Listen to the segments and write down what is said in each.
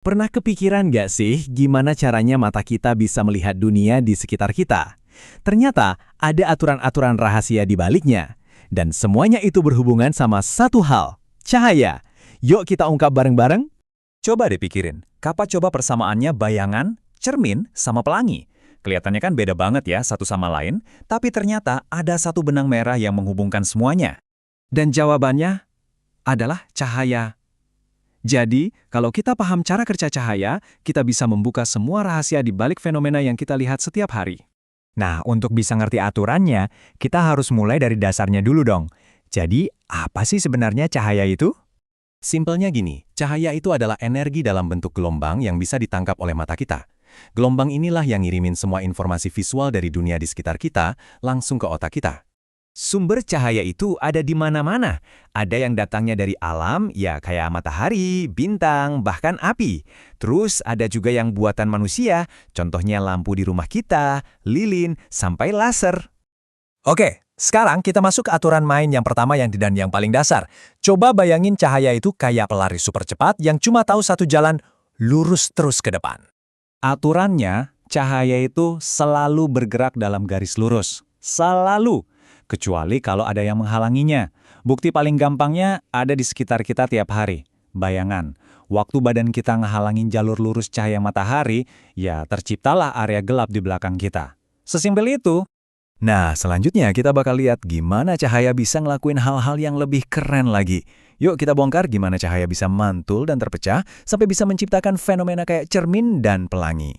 Pernah kepikiran nggak sih gimana caranya mata kita bisa melihat dunia di sekitar kita? Ternyata ada aturan-aturan rahasia di baliknya. Dan semuanya itu berhubungan sama satu hal, cahaya. Yuk kita ungkap bareng-bareng. Coba deh pikirin, kapan coba persamaannya bayangan, cermin, sama pelangi? Kelihatannya kan beda banget ya satu sama lain, tapi ternyata ada satu benang merah yang menghubungkan semuanya. Dan jawabannya adalah cahaya. Jadi, kalau kita paham cara kerja cahaya, kita bisa membuka semua rahasia di balik fenomena yang kita lihat setiap hari. Nah, untuk bisa ngerti aturannya, kita harus mulai dari dasarnya dulu dong. Jadi, apa sih sebenarnya cahaya itu? Simpelnya gini, cahaya itu adalah energi dalam bentuk gelombang yang bisa ditangkap oleh mata kita. Gelombang inilah yang ngirimin semua informasi visual dari dunia di sekitar kita langsung ke otak kita. Sumber cahaya itu ada di mana-mana. Ada yang datangnya dari alam, ya kayak matahari, bintang, bahkan api. Terus ada juga yang buatan manusia, contohnya lampu di rumah kita, lilin, sampai laser. Oke, sekarang kita masuk ke aturan main yang pertama dan yang paling dasar. Coba bayangin cahaya itu kayak pelari super cepat yang cuma tahu satu jalan, lurus terus ke depan. Aturannya, cahaya itu selalu bergerak dalam garis lurus. Selalu. Kecuali kalau ada yang menghalanginya. Bukti paling gampangnya ada di sekitar kita tiap hari. Bayangan, waktu badan kita ngehalangin jalur lurus cahaya matahari, ya terciptalah area gelap di belakang kita. Sesimpel itu. Nah, selanjutnya kita bakal lihat gimana cahaya bisa ngelakuin hal-hal yang lebih keren lagi. Yuk kita bongkar gimana cahaya bisa mantul dan terpecah sampai bisa menciptakan fenomena kayak cermin dan pelangi.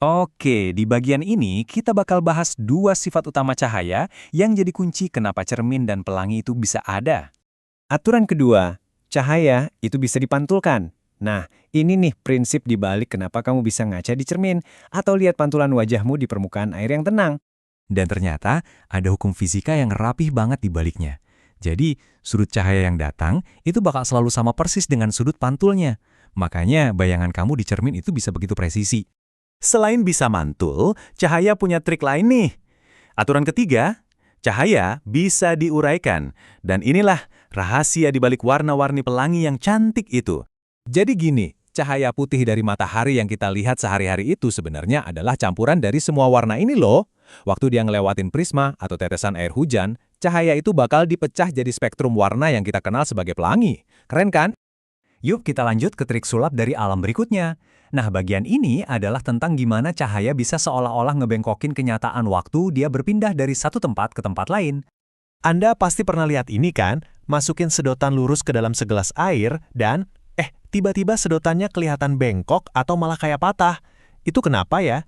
Oke, di bagian ini kita bakal bahas dua sifat utama cahaya yang jadi kunci kenapa cermin dan pelangi itu bisa ada. Aturan kedua, cahaya itu bisa dipantulkan. Nah, ini nih prinsip di balik kenapa kamu bisa ngaca di cermin atau lihat pantulan wajahmu di permukaan air yang tenang. Dan ternyata ada hukum fisika yang rapih banget di baliknya. Jadi, sudut cahaya yang datang itu bakal selalu sama persis dengan sudut pantulnya. Makanya bayangan kamu di cermin itu bisa begitu presisi. Selain bisa mantul, cahaya punya trik lain nih. Aturan ketiga, cahaya bisa diuraikan. Dan inilah rahasia di balik warna-warni pelangi yang cantik itu. Jadi gini, cahaya putih dari matahari yang kita lihat sehari-hari itu sebenarnya adalah campuran dari semua warna ini loh. Waktu dia ngelewatin prisma atau tetesan air hujan, cahaya itu bakal dipecah jadi spektrum warna yang kita kenal sebagai pelangi. Keren kan? Yuk kita lanjut ke trik sulap dari alam berikutnya. Nah, bagian ini adalah tentang gimana cahaya bisa seolah-olah ngebengkokin kenyataan waktu dia berpindah dari satu tempat ke tempat lain. Anda pasti pernah lihat ini kan? Masukin sedotan lurus ke dalam segelas air dan, tiba-tiba sedotannya kelihatan bengkok atau malah kayak patah. Itu kenapa ya?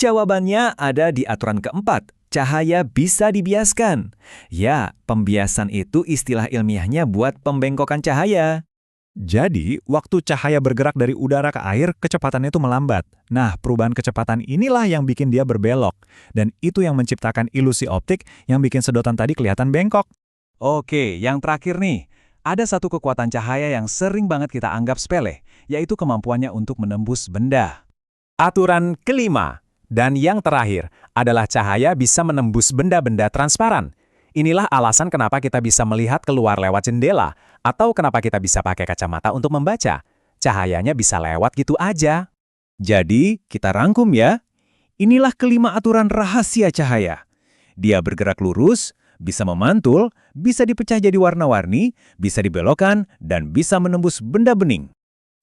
Jawabannya ada di aturan keempat. Cahaya bisa dibiaskan. Ya, pembiasan itu istilah ilmiahnya buat pembengkokan cahaya. Jadi, waktu cahaya bergerak dari udara ke air, kecepatannya itu melambat. Nah, perubahan kecepatan inilah yang bikin dia berbelok. Dan itu yang menciptakan ilusi optik yang bikin sedotan tadi kelihatan bengkok. Oke, yang terakhir nih. Ada satu kekuatan cahaya yang sering banget kita anggap sepele, yaitu kemampuannya untuk menembus benda. Aturan kelima dan yang terakhir adalah cahaya bisa menembus benda-benda transparan. Inilah alasan kenapa kita bisa melihat keluar lewat jendela atau kenapa kita bisa pakai kacamata untuk membaca. Cahayanya bisa lewat gitu aja. Jadi, kita rangkum ya. Inilah kelima aturan rahasia cahaya. Dia bergerak lurus, bisa memantul, bisa dipecah jadi warna-warni, bisa dibelokkan, dan bisa menembus benda bening.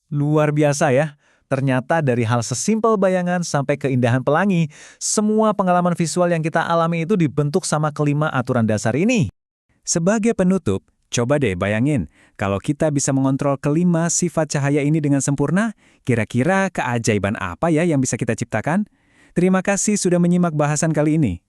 Luar biasa ya. Ternyata dari hal sesimpel bayangan sampai keindahan pelangi, semua pengalaman visual yang kita alami itu dibentuk sama kelima aturan dasar ini. Sebagai penutup, coba deh bayangin, kalau kita bisa mengontrol kelima sifat cahaya ini dengan sempurna, kira-kira keajaiban apa ya yang bisa kita ciptakan? Terima kasih sudah menyimak bahasan kali ini.